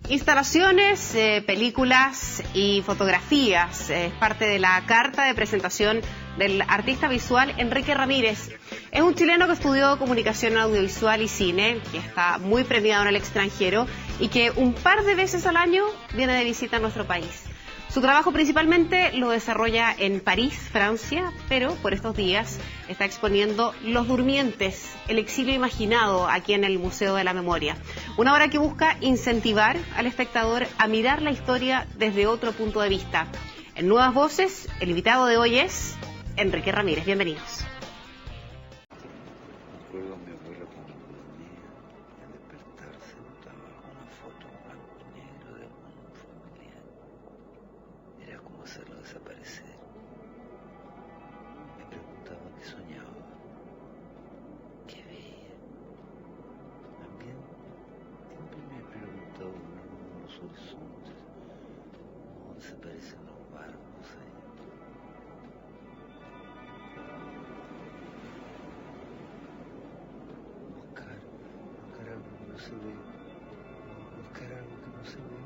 Instalaciones, películas y fotografías es parte de la carta de presentación del artista visual Enrique Ramírez. Es un chileno que estudió comunicación audiovisual y cine, que está muy premiado en el extranjero y que un par de veces al año viene de visita a nuestro país. Su trabajo principalmente lo desarrolla en París, Francia, pero por estos días está exponiendo Los Durmientes, el exilio imaginado aquí en el Museo de la Memoria. Una obra que busca incentivar al espectador a mirar la historia desde otro punto de vista. En Nuevas Voces, el invitado de hoy es Enrique Ramírez. Bienvenidos. Recuerdo a mi abuela cuando dormía y al despertarse botaba una foto en blanco y negro de algún familiar. Era como hacerlo desaparecer. Me preguntaba qué soñaba, qué veía. También siempre me he preguntado en los horizontes cómo desaparecen los barcos ahí. Buscar algo que no se ve, buscar algo que no se ve.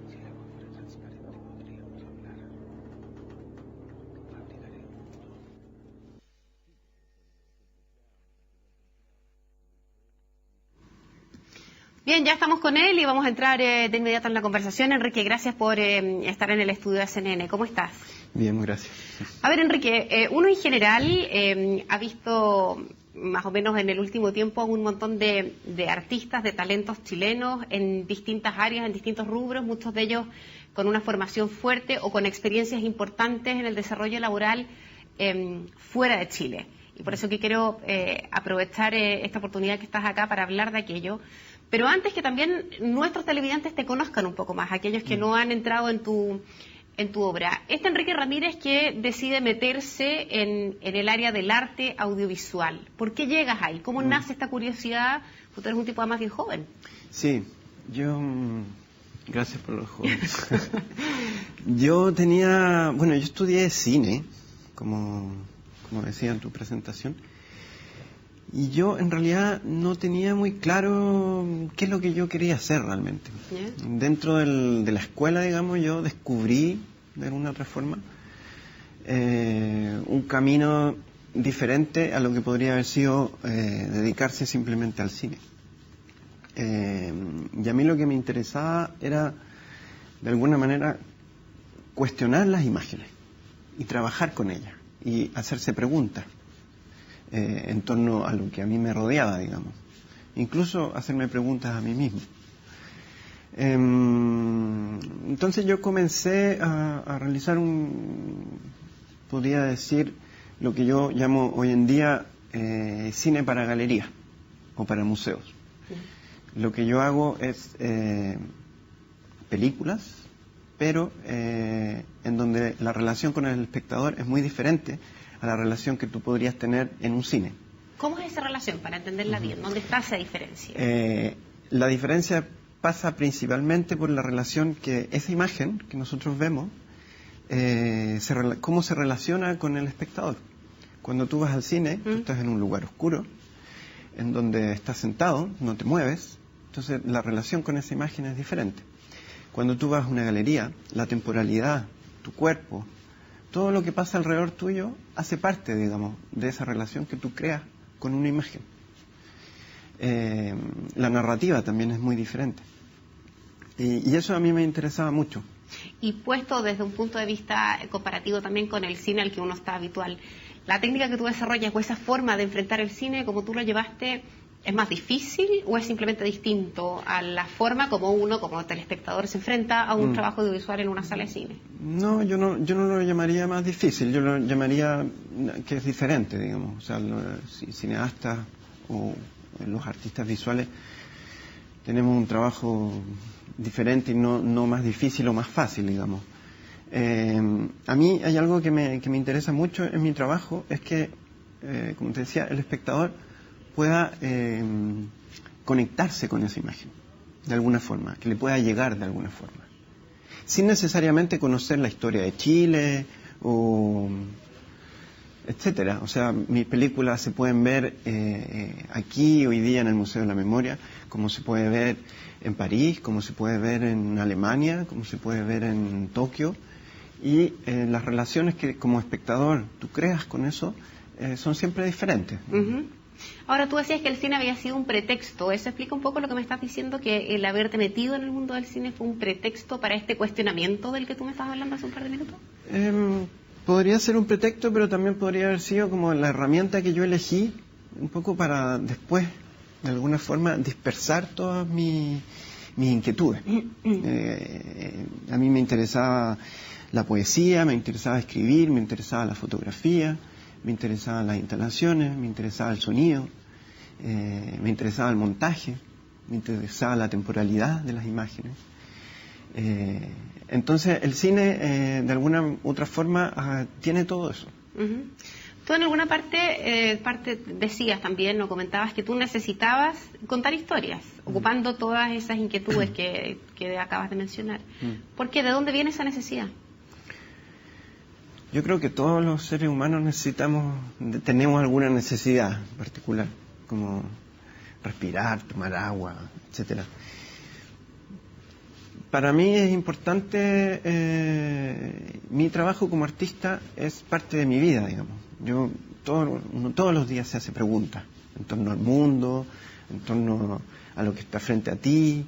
Si el agua fuera transparente podríamos hablar. Fabricaré un mundo. Bien, ya estamos con él y vamos a entrar de inmediato en la conversación. Enrique, gracias por estar en el estudio de CNN. ¿Cómo estás? Bien, gracias. A ver, Enrique, uno en general ha visto más o menos en el último tiempo un montón de artistas, de talentos chilenos en distintas áreas, en distintos rubros, muchos de ellos con una formación fuerte o con experiencias importantes en el desarrollo laboral fuera de Chile. Y por eso que quiero aprovechar esta oportunidad que estás acá para hablar de aquello. Pero antes que también nuestros televidentes te conozcan un poco más, aquellos que no han entrado en tu obra. Enrique Ramírez que decide meterse en el área del arte audiovisual. ¿Por qué llegas ahí? ¿Cómo nace esta curiosidad? Tú eres un tipo además bien joven. Sí, yo... Gracias por los jóvenes. Yo estudié cine, como decía en tu presentación. Y yo en realidad no tenía muy claro qué es lo que yo quería hacer realmente. ¿Yeah? Dentro de la escuela, digamos, yo descubrí de alguna otra forma un camino diferente a lo que podría haber sido dedicarse simplemente al cine. Y a mí lo que me interesaba era de alguna manera cuestionar las imágenes y trabajar con ellas y hacerse preguntas en torno a lo que a mí me rodeaba, digamos. Incluso hacerme preguntas a mí mismo. Entonces yo comencé a realizar podría decir, lo que yo llamo hoy en día cine para galerías o para museos. Lo que yo hago es películas, pero en donde la relación con el espectador es muy diferente a la relación que tú podrías tener en un cine. ¿Cómo es esa relación, para entenderla bien? ¿Dónde está esa diferencia? La diferencia pasa principalmente por la relación que esa imagen que nosotros vemos, cómo se relaciona con el espectador. Cuando tú vas al cine, tú estás en un lugar oscuro, en donde estás sentado, no te mueves, entonces la relación con esa imagen es diferente. Cuando tú vas a una galería, la temporalidad, tu cuerpo, todo lo que pasa alrededor tuyo hace parte, digamos, de esa relación que tú creas con una imagen. La narrativa también es muy diferente. Y eso a mí me interesaba mucho. Y puesto desde un punto de vista comparativo también con el cine al que uno está habitual, ¿la técnica que tú desarrollas o esa forma de enfrentar el cine como tú lo llevaste es más difícil o es simplemente distinto a la forma como uno, como telespectador, se enfrenta a un trabajo audiovisual en una sala de cine? No, yo no lo llamaría más difícil, yo lo llamaría que es diferente, digamos. O sea, los cineastas o los artistas visuales tenemos un trabajo diferente y no más difícil o más fácil, digamos. A mí hay algo que me interesa mucho en mi trabajo, es que, como te decía, el espectador pueda conectarse con esa imagen, de alguna forma, que le pueda llegar de alguna forma, sin necesariamente conocer la historia de Chile o etcétera. O sea, mis películas se pueden ver aquí hoy día en el Museo de la Memoria, como se puede ver en París, como se puede ver en Alemania, como se puede ver en Tokio, y las relaciones que como espectador tú creas con eso son siempre diferentes. Uh-huh. Ahora, tú decías que el cine había sido un pretexto. ¿Eso explica un poco lo que me estás diciendo, que el haberte metido en el mundo del cine fue un pretexto para este cuestionamiento del que tú me estabas hablando hace un par de minutos? Podría ser un pretexto, pero también podría haber sido como la herramienta que yo elegí, un poco para después, de alguna forma, dispersar todas mis inquietudes. A mí me interesaba la poesía, me interesaba escribir, me interesaba la fotografía, me interesaban las instalaciones, me interesaba el sonido, me interesaba el montaje, me interesaba la temporalidad de las imágenes. Entonces el cine de alguna u otra forma tiene todo eso. Uh-huh. Tú en alguna parte decías también, o comentabas que tú necesitabas contar historias, ocupando todas esas inquietudes que acabas de mencionar. ¿Por qué? ¿De dónde viene esa necesidad? Yo creo que todos los seres humanos tenemos alguna necesidad particular, como respirar, tomar agua, etcétera. Para mí es importante, mi trabajo como artista es parte de mi vida, digamos. Uno todos los días se hace preguntas en torno al mundo, en torno a lo que está frente a ti,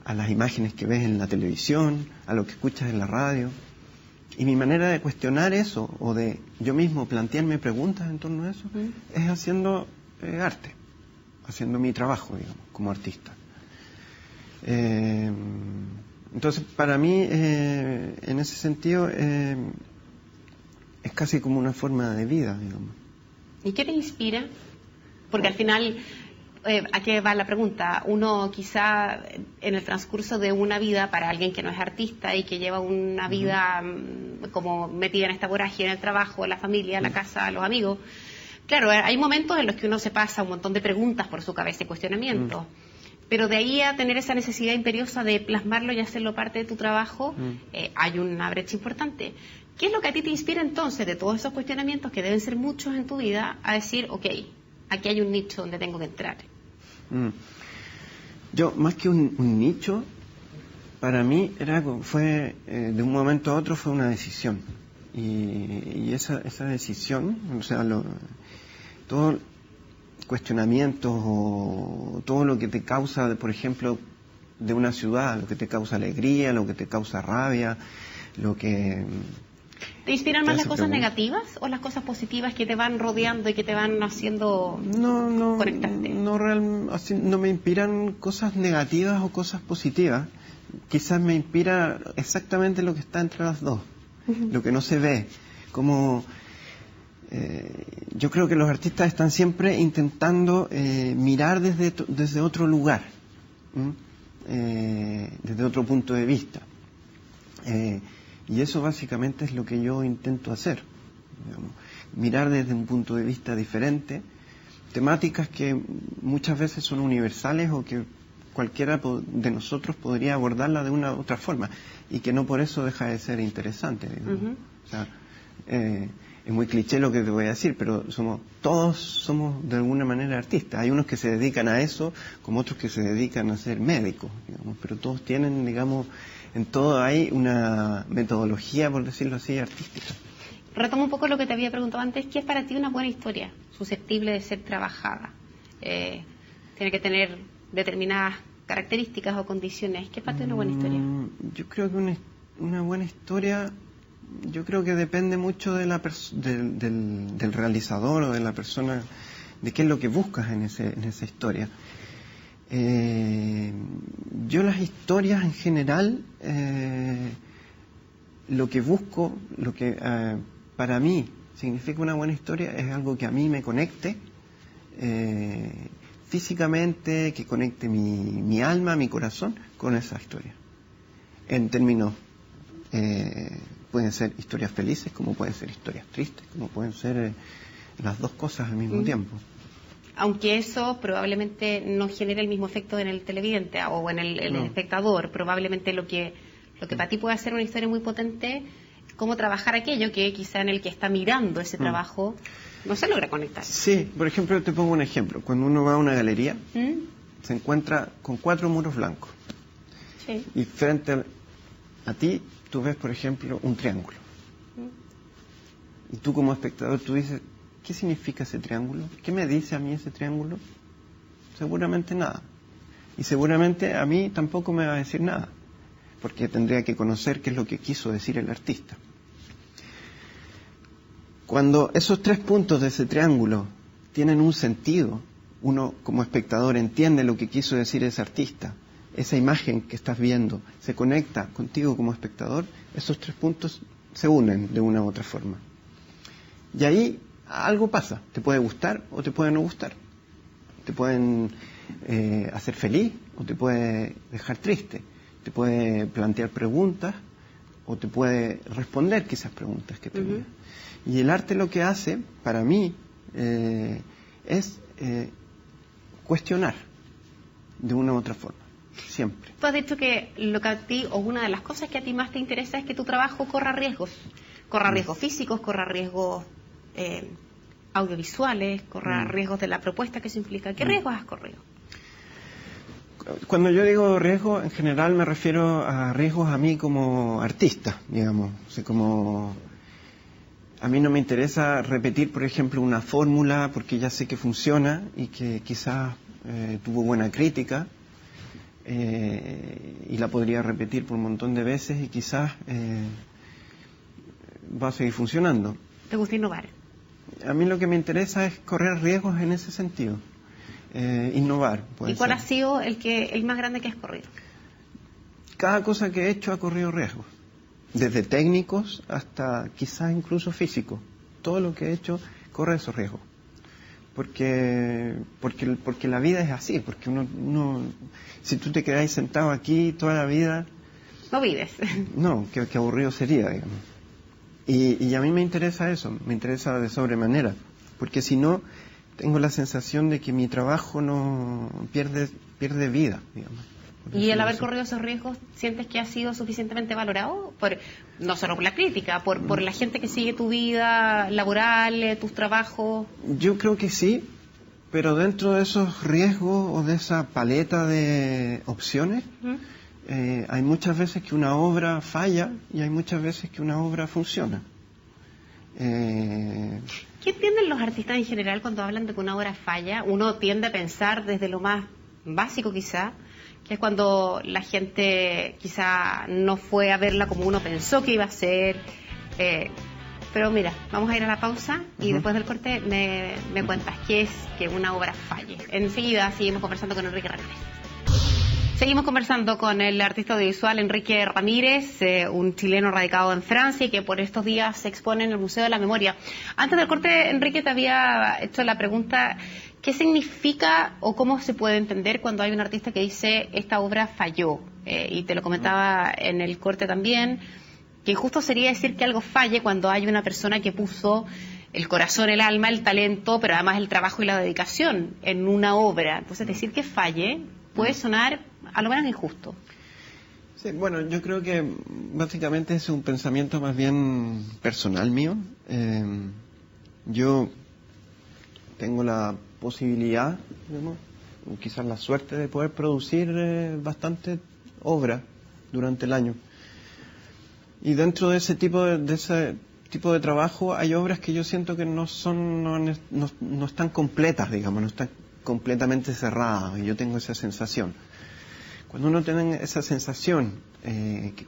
a las imágenes que ves en la televisión, a lo que escuchas en la radio. Y mi manera de cuestionar eso, o de yo mismo plantearme preguntas en torno a eso, es haciendo arte, haciendo mi trabajo, digamos, como artista. Entonces, para mí, en ese sentido, es casi como una forma de vida, digamos. ¿Y qué te inspira? Porque al final, ¿a qué va la pregunta? Uno quizá en el transcurso de una vida, para alguien que no es artista y que lleva una vida como metida en esta vorágine, en el trabajo, en la familia, en la casa, los amigos, claro, hay momentos en los que uno se pasa un montón de preguntas por su cabeza y cuestionamientos. Pero de ahí a tener esa necesidad imperiosa de plasmarlo y hacerlo parte de tu trabajo, hay una brecha importante. ¿Qué es lo que a ti te inspira entonces de todos esos cuestionamientos, que deben ser muchos en tu vida, a decir, ok, aquí hay un nicho donde tengo que entrar? Yo, más que un nicho, para mí fue de un momento a otro fue una decisión. Y esa decisión, o sea, todo cuestionamientos o todo lo que te causa, por ejemplo, de una ciudad, lo que te causa alegría, lo que te causa rabia, lo que... ¿Te inspiran más las cosas negativas o las cosas positivas que te van rodeando y que te van haciendo conectarte? No me inspiran cosas negativas o cosas positivas. Quizás me inspira exactamente lo que está entre las dos, lo que no se ve. Como yo creo que los artistas están siempre intentando mirar desde otro lugar, desde otro punto de vista. Y eso básicamente es lo que yo intento hacer, digamos, mirar desde un punto de vista diferente, temáticas que muchas veces son universales o que cualquiera de nosotros podría abordarla de una u otra forma, y que no por eso deja de ser interesante, digamos. O sea, es muy cliché lo que te voy a decir, pero todos somos de alguna manera artistas. Hay unos que se dedican a eso, como otros que se dedican a ser médicos, digamos, pero todos tienen, digamos, en todo hay una metodología, por decirlo así, artística. Retomo un poco lo que te había preguntado antes. ¿Qué es para ti una buena historia susceptible de ser trabajada? Tiene que tener determinadas características o condiciones. ¿Qué es para ti una buena historia? Yo creo que una buena historia, yo creo que depende mucho de del realizador o de la persona, de qué es lo que buscas en esa historia. Yo las historias en general, lo que busco, lo que para mí significa una buena historia, es algo que a mí me conecte físicamente, que conecte mi alma, mi corazón con esa historia. En términos, pueden ser historias felices, como pueden ser historias tristes, como pueden ser las dos cosas al mismo tiempo. Aunque eso probablemente no genere el mismo efecto en el televidente o en el espectador, probablemente lo que para ti puede ser una historia muy potente, cómo trabajar aquello que quizá en el que está mirando ese trabajo No se logra conectar. Sí, por ejemplo, te pongo un ejemplo. Cuando uno va a una galería, se encuentra con 4 muros blancos. Sí. Y frente a ti, tú ves, por ejemplo, un triángulo. Y tú como espectador, tú dices, ¿qué significa ese triángulo? ¿Qué me dice a mí ese triángulo? Seguramente nada. Y seguramente a mí tampoco me va a decir nada, porque tendría que conocer qué es lo que quiso decir el artista. Cuando esos 3 puntos de ese triángulo tienen un sentido, uno como espectador entiende lo que quiso decir ese artista, esa imagen que estás viendo se conecta contigo como espectador, esos 3 puntos se unen de una u otra forma. Y ahí algo pasa, te puede gustar o te puede no gustar. Te pueden hacer feliz o te puede dejar triste. Te puede plantear preguntas o te puede responder esas preguntas que tenías. Y el arte lo que hace, para mí, es cuestionar de una u otra forma, siempre. Tú has dicho que lo que a ti, o una de las cosas que a ti más te interesa es que tu trabajo corra riesgos. Corra riesgos físicos, corra riesgos audiovisuales, corra riesgos de la propuesta que eso implica. ¿Qué riesgos has corrido? Cuando yo digo riesgo, en general me refiero a riesgos a mí como artista, digamos. O sea, como a mí no me interesa repetir, por ejemplo, una fórmula porque ya sé que funciona y que quizás tuvo buena crítica y la podría repetir por un montón de veces y quizás va a seguir funcionando. ¿Te gusta innovar? A mí lo que me interesa es correr riesgos en ese sentido. Innovar. ¿Y cuál ha sido el más grande que has corrido? Cada cosa que he hecho ha corrido riesgos. Desde técnicos hasta quizás incluso físicos. Todo lo que he hecho corre esos riesgos. Porque la vida es así. Porque uno si tú te quedáis sentado aquí toda la vida... No vives. No, qué aburrido sería, digamos. Y a mí me interesa eso, me interesa de sobremanera. Porque si no, tengo la sensación de que mi trabajo no pierde vida, digamos. ¿Y el haber corrido esos riesgos, sientes que ha sido suficientemente valorado? No solo por la crítica, por la gente que sigue tu vida laboral, tus trabajos. Yo creo que sí, pero dentro de esos riesgos o de esa paleta de opciones, hay muchas veces que una obra falla y hay muchas veces que una obra funciona. ¿Qué entienden los artistas en general cuando hablan de que una obra falla? Uno tiende a pensar desde lo más básico quizá, que es cuando la gente quizá no fue a verla como uno pensó que iba a ser. Pero mira, vamos a ir a la pausa y después del corte me cuentas qué es que una obra falle. Enseguida seguimos conversando con Enrique Ramírez. Seguimos conversando con el artista audiovisual Enrique Ramírez, un chileno radicado en Francia y que por estos días se expone en el Museo de la Memoria. Antes del corte, Enrique, te había hecho la pregunta, ¿qué significa o cómo se puede entender cuando hay un artista que dice esta obra falló? Y te lo comentaba en el corte también, que injusto sería decir que algo falle cuando hay una persona que puso el corazón, el alma, el talento, pero además el trabajo y la dedicación en una obra. Entonces decir que falle puede sonar a lo menos injusto. Sí, bueno, yo creo que básicamente es un pensamiento más bien personal mío. Yo tengo la posibilidad, digamos, o quizás la suerte de poder producir bastante obra durante el año. Y dentro de ese tipo de trabajo hay obras que yo siento que no están completas, digamos, no están completamente cerradas, y yo tengo esa sensación. Cuando uno tiene esa sensación,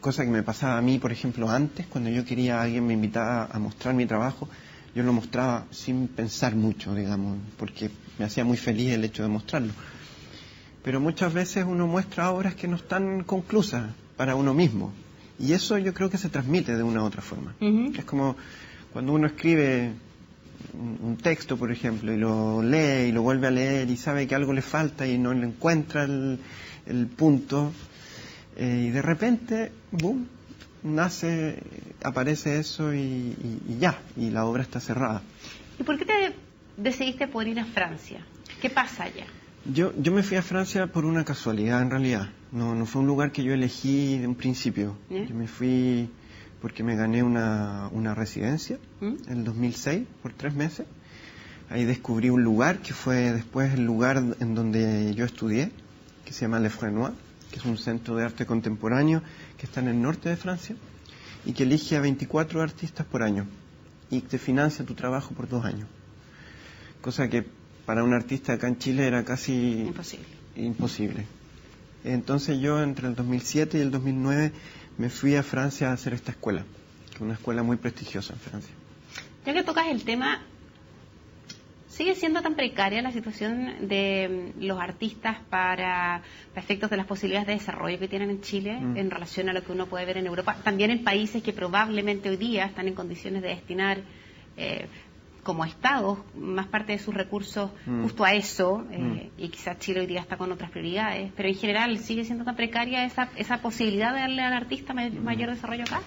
cosa que me pasaba a mí, por ejemplo, antes, cuando yo quería, alguien me invitaba a mostrar mi trabajo, yo lo mostraba sin pensar mucho, digamos, porque me hacía muy feliz el hecho de mostrarlo. Pero muchas veces uno muestra obras que no están conclusas para uno mismo, y eso yo creo que se transmite de una u otra forma. Es como cuando uno escribe un texto, por ejemplo, y lo lee y lo vuelve a leer y sabe que algo le falta y no le encuentra el punto, y de repente, boom, aparece eso y ya, y la obra está cerrada. ¿Y por qué te decidiste por ir a Francia? ¿Qué pasa allá? Yo me fui a Francia por una casualidad, en realidad. No fue un lugar que yo elegí de un principio. Yo me fui porque me gané una residencia en el 2006 por 3 meses Ahí descubrí un lugar que fue después el lugar en donde yo estudié, que se llama Le Fresnoy, que es un centro de arte contemporáneo que está en el norte de Francia y que elige a 24 artistas por año y te financia tu trabajo por 2 años. Cosa que para un artista acá en Chile era casi imposible. Entonces yo entre el 2007 y el 2009 me fui a Francia a hacer esta escuela, que es una escuela muy prestigiosa en Francia. Ya que tocas el tema, ¿sigue siendo tan precaria la situación de los artistas para efectos de las posibilidades de desarrollo que tienen en Chile en relación a lo que uno puede ver en Europa? También en países que probablemente hoy día están en condiciones de destinar como estados más parte de sus recursos justo a eso, y quizás Chile hoy día está con otras prioridades, pero en general ¿sigue siendo tan precaria esa posibilidad de darle al artista mayor desarrollo acá?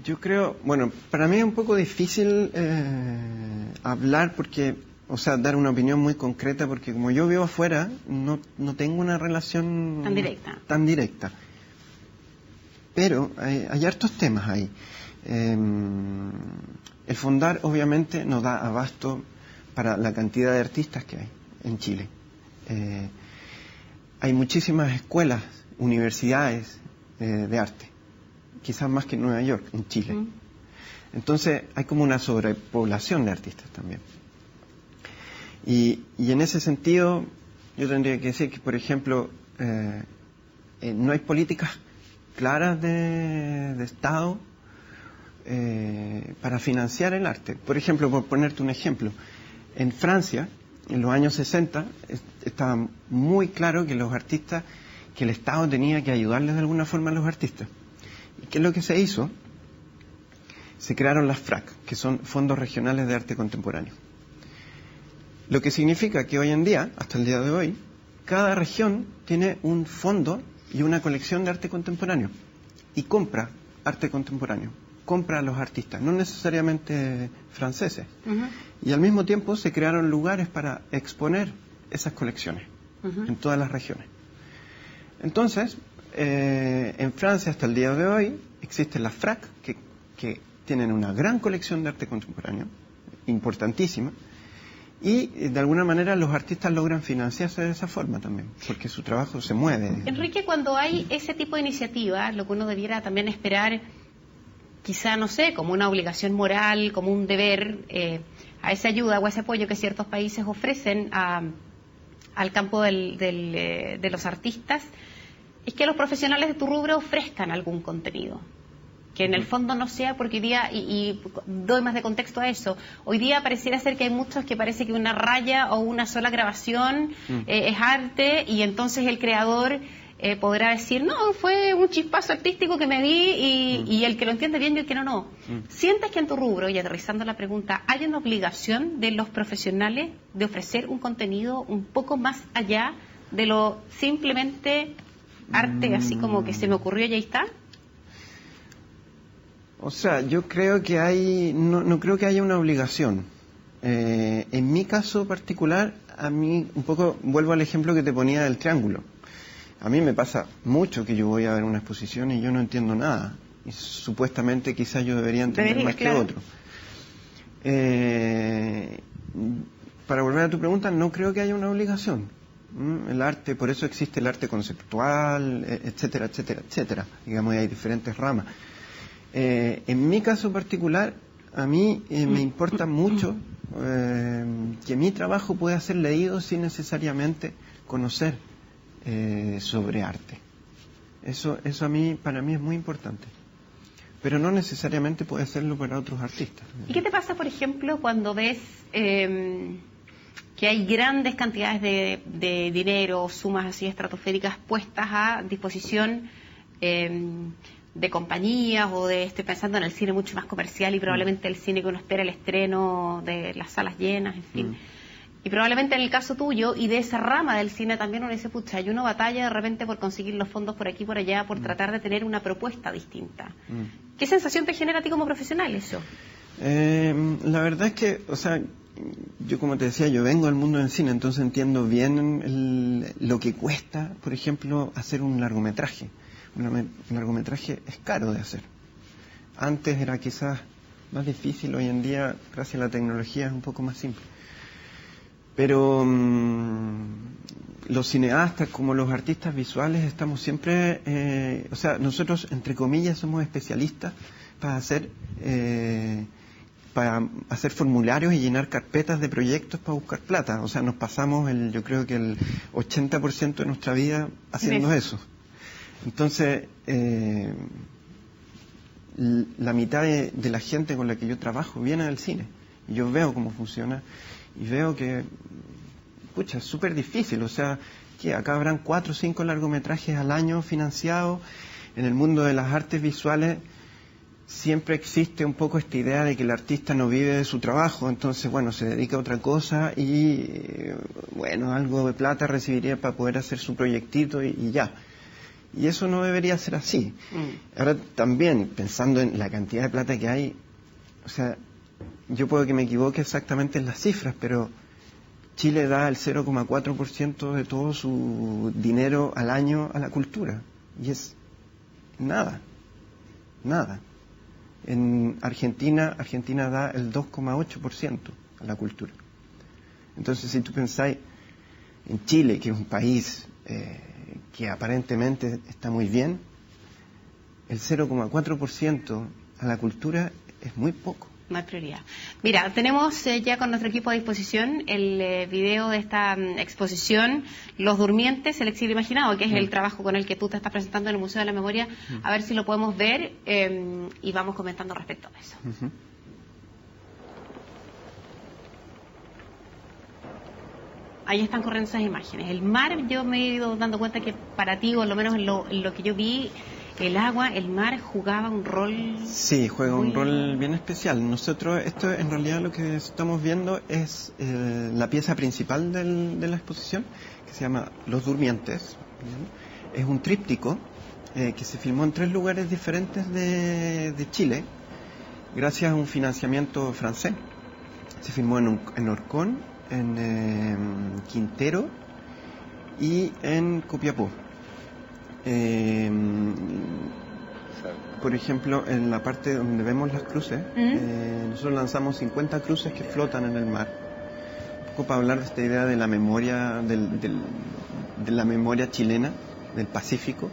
Yo creo, bueno, para mí es un poco difícil hablar porque, o sea, dar una opinión muy concreta, porque como yo vivo afuera, no tengo una relación tan directa. Pero hay hartos temas ahí. El Fondar obviamente nos da abasto para la cantidad de artistas que hay en Chile. Hay muchísimas escuelas, universidades de arte, quizás más que en Nueva York, en Chile. Entonces hay como una sobrepoblación de artistas también. Y en ese sentido yo tendría que decir que, por ejemplo, no hay políticas claras de Estado para financiar el arte. Por ejemplo, por ponerte un ejemplo, en Francia, en los años 60, estaba muy claro que los artistas, que el Estado tenía que ayudarles de alguna forma a los artistas. ¿Y qué es lo que se hizo? Se crearon las FRAC, que son Fondos Regionales de Arte Contemporáneo. Lo que significa que hoy en día, hasta el día de hoy, cada región tiene un fondo y una colección de arte contemporáneo y compra arte contemporáneo, compra a los artistas, no necesariamente franceses. Y al mismo tiempo se crearon lugares para exponer esas colecciones en todas las regiones. Entonces, en Francia hasta el día de hoy existen las FRAC que tienen una gran colección de arte contemporáneo, importantísima, y de alguna manera los artistas logran financiarse de esa forma también, porque su trabajo se mueve. Digamos. Enrique, cuando hay ese tipo de iniciativas, lo que uno debiera también esperar, quizá, no sé, como una obligación moral, como un deber, a esa ayuda o a ese apoyo que ciertos países ofrecen al campo de los artistas, es que los profesionales de tu rubro ofrezcan algún contenido. Que en el fondo no sea, porque hoy día, y doy más de contexto a eso, hoy día pareciera ser que hay muchos que parece que una raya o una sola grabación es arte, y entonces el creador podrá decir, no, fue un chispazo artístico que me di, y el que lo entiende bien y el que no. ¿Sientes que en tu rubro, y aterrizando la pregunta, hay una obligación de los profesionales de ofrecer un contenido un poco más allá de lo simplemente arte, así como que se me ocurrió y ahí está? O sea, yo creo que no creo que haya una obligación. En mi caso particular, a mí, un poco, vuelvo al ejemplo que te ponía del triángulo. A mí me pasa mucho que yo voy a ver una exposición y yo no entiendo nada. Y supuestamente quizás yo debería entender más que otro. Para volver a tu pregunta, no creo que haya una obligación. El arte, por eso existe el arte conceptual, etcétera, etcétera, etcétera. Digamos, hay diferentes ramas. En mi caso particular, a mí me importa mucho que mi trabajo pueda ser leído sin necesariamente conocer sobre arte. Eso para mí es muy importante. Pero no necesariamente puede serlo para otros artistas. ¿Y qué te pasa, por ejemplo, cuando ves que hay grandes cantidades de dinero, sumas así estratosféricas puestas a disposición de compañías o estoy pensando en el cine mucho más comercial y probablemente el cine que uno espera, el estreno de las salas llenas, en fin. Y probablemente en el caso tuyo y de esa rama del cine también uno dice, pucha, hay una batalla de repente por conseguir los fondos por aquí y por allá, por tratar de tener una propuesta distinta. ¿Qué sensación te genera a ti como profesional eso? La verdad es que, o sea, yo como te decía, yo vengo del mundo del cine, entonces entiendo bien lo que cuesta, por ejemplo, hacer un largometraje. Un largometraje es caro de hacer. Antes era quizás más difícil, hoy en día, gracias a la tecnología, es un poco más simple. Pero los cineastas como los artistas visuales estamos siempre, o sea, nosotros entre comillas somos especialistas para hacer formularios y llenar carpetas de proyectos para buscar plata. O sea, nos pasamos yo creo que el 80% de nuestra vida haciendo eso. Entonces, la mitad de la gente con la que yo trabajo viene del cine. Y yo veo cómo funciona y veo que, pucha, es súper difícil. O sea, que acá habrán 4 o 5 largometrajes al año financiados. En el mundo de las artes visuales siempre existe un poco esta idea de que el artista no vive de su trabajo, entonces, bueno, se dedica a otra cosa y, bueno, algo de plata recibiría para poder hacer su proyectito y ya. Y eso no debería ser así. Ahora también, pensando en la cantidad de plata que hay, o sea, yo puedo que me equivoque exactamente en las cifras, pero Chile da el 0,4% de todo su dinero al año a la cultura. Y es nada. En Argentina da el 2,8% a la cultura. Entonces, si tú pensáis en Chile, que es un país que aparentemente está muy bien, el 0,4% a la cultura es muy poco. No hay prioridad. Mira, tenemos ya con nuestro equipo a disposición el video de esta exposición, Los Durmientes, el exilio imaginado, que es el trabajo con el que tú te estás presentando en el Museo de la Memoria. A ver si lo podemos ver y vamos comentando respecto a eso. Ahí están corriendo esas imágenes. El mar, yo me he ido dando cuenta que para ti, o lo menos en lo que yo vi, el agua, el mar jugaba un rol... Sí, juega un rol bien especial. Nosotros, esto en realidad lo que estamos viendo es la pieza principal de la exposición, que se llama Los Durmientes. Es un tríptico que se filmó en 3 lugares diferentes de Chile, gracias a un financiamiento francés. Se filmó en Orcón, en Quintero y en Copiapó. Por ejemplo, en la parte donde vemos las cruces, nosotros lanzamos 50 cruces que flotan en el mar. Un poco para hablar de esta idea de la memoria, de la memoria chilena, del Pacífico.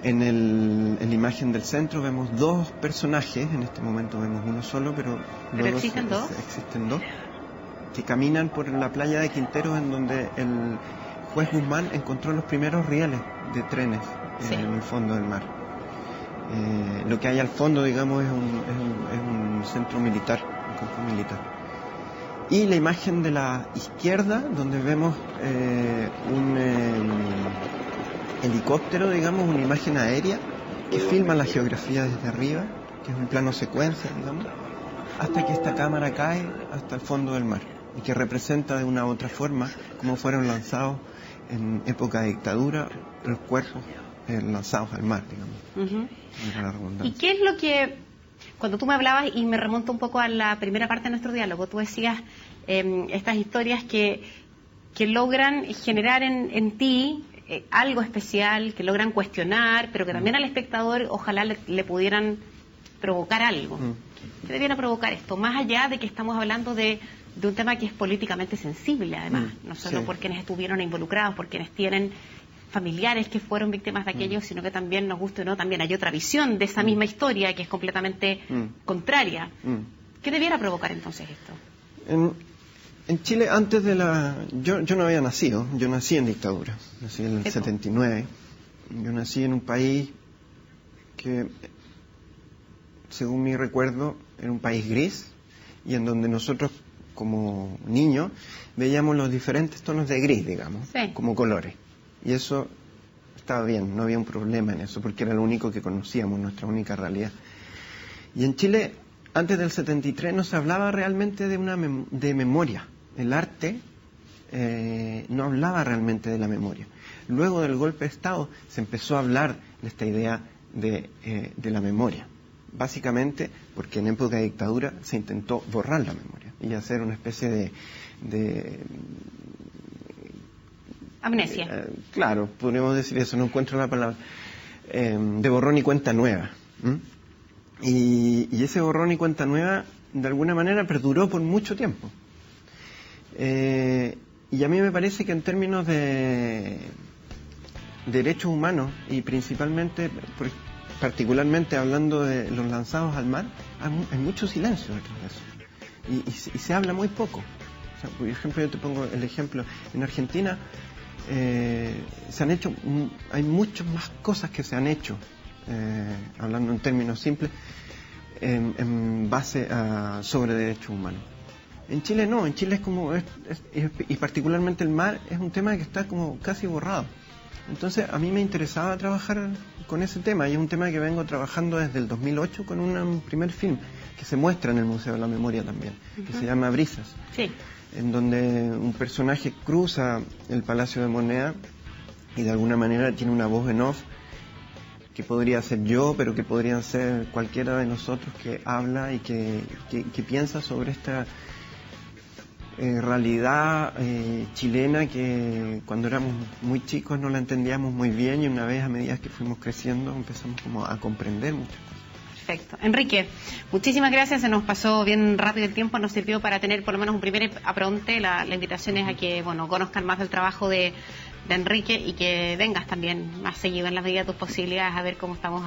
En la imagen del centro vemos 2 personajes, en este momento vemos uno solo, pero ¿existen dos? Existen 2, que caminan por la playa de Quintero, en donde el juez Guzmán encontró los primeros rieles de trenes en el fondo del mar. Lo que hay al fondo, digamos, es un centro militar, un campo militar. Y la imagen de la izquierda, donde vemos un helicóptero, digamos, una imagen aérea que filma la geografía desde arriba, que es un plano secuencia, digamos, hasta que esta cámara cae hasta el fondo del mar y que representa de una u otra forma cómo fueron lanzados en época de dictadura los cuerpos lanzados al mar, digamos. ¿Y qué es lo que, cuando tú me hablabas, y me remonto un poco a la primera parte de nuestro diálogo, tú decías estas historias que logran generar en ti algo especial, que logran cuestionar, pero que también al espectador ojalá le pudieran provocar algo? ¿Qué debiera provocar esto? Más allá de que estamos hablando de un tema que es políticamente sensible, además, no solo por quienes estuvieron involucrados, por quienes tienen familiares que fueron víctimas de aquello, sino que también, nos guste o no, también hay otra visión de esa misma historia que es completamente contraria. ¿Qué debiera provocar entonces esto? En Chile, antes de yo no había nacido, yo nací en dictadura, nací en el 79. Yo nací en un país que, según mi recuerdo, era un país gris, y en donde nosotros, como niños, veíamos los diferentes tonos de gris, digamos, como colores. Y eso estaba bien, no había un problema en eso, porque era lo único que conocíamos, nuestra única realidad. Y en Chile, antes del 73, no se hablaba realmente de memoria. El arte no hablaba realmente de la memoria. Luego del golpe de Estado se empezó a hablar de esta idea de la memoria. Básicamente porque en época de dictadura se intentó borrar la memoria y hacer una especie de amnesia. Claro, podríamos decir eso, no encuentro la palabra. De borrón y cuenta nueva. Y ese borrón y cuenta nueva, de alguna manera, perduró por mucho tiempo. Y a mí me parece que en términos de derechos humanos, y principalmente, particularmente hablando de los lanzados al mar, hay mucho silencio detrás de eso. Y se habla muy poco. O sea, por ejemplo, yo te pongo el ejemplo, en Argentina hay muchas más cosas que se han hecho, hablando en términos simples, en base sobre derechos humanos. En Chile no, en Chile es como, y particularmente el mar, es un tema que está como casi borrado. Entonces a mí me interesaba trabajar con ese tema, y es un tema que vengo trabajando desde el 2008 con un primer film que se muestra en el Museo de la Memoria también, que se llama Brisas, sí, en donde un personaje cruza el Palacio de Moneda y de alguna manera tiene una voz en off que podría ser yo, pero que podrían ser cualquiera de nosotros, que habla y que piensa sobre esta realidad chilena que cuando éramos muy chicos no la entendíamos muy bien, y una vez, a medida que fuimos creciendo, empezamos como a comprender muchas cosas. Perfecto. Enrique, muchísimas gracias, se nos pasó bien rápido el tiempo, nos sirvió para tener por lo menos un primer apronte. La invitación es a que conozcan más del trabajo de Enrique, y que vengas también más seguido en la medida de tus posibilidades a ver cómo estamos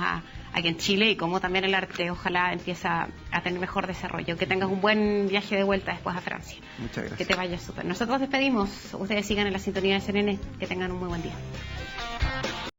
aquí en Chile, y cómo también el arte ojalá empieza a tener mejor desarrollo. Que tengas un buen viaje de vuelta después a Francia. Muchas gracias. Que te vaya súper. Nosotros despedimos, ustedes sigan en la sintonía de CNN, que tengan un muy buen día.